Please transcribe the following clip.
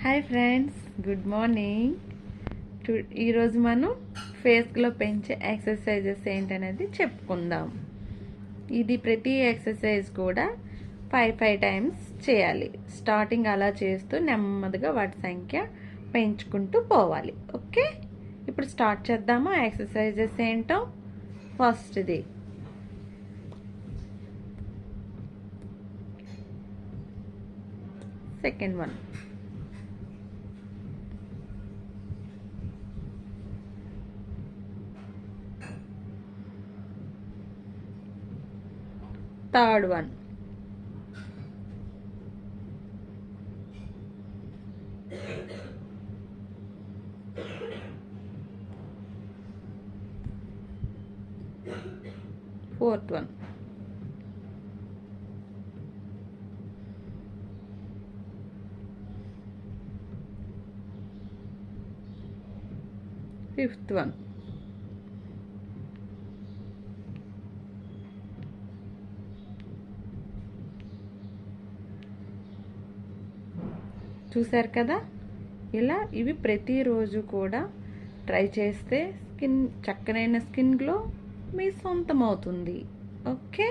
Hi friends, good morning. ఈరోజు మనం face glow పెంచే ఎక్సర్సైజెస్ ఏంటనేది చెప్పుకుందాం. ఇది ప్రతి ఎక్సర్సైజ్ కూడా 5 టైమ్స్ చేయాలి. స్టార్టింగ్ అలా చేస్తూ నెమ్మదిగా వాటి సంఖ్య పెంచుకుంటూ పోవాలి. ఓకే, ఇప్పుడు స్టార్ట్ చేద్దామా? ఎక్సర్సైజెస్ ఏంటో. ఫస్ట్ది second one, third one, fourth one, fifth one, చూశారు కదా? ఇలా ఇవి ప్రతిరోజు కూడా ట్రై చేస్తే చక్కనైన స్కిన్ గ్లో మీ సొంతం అవుతుంది. ఓకే.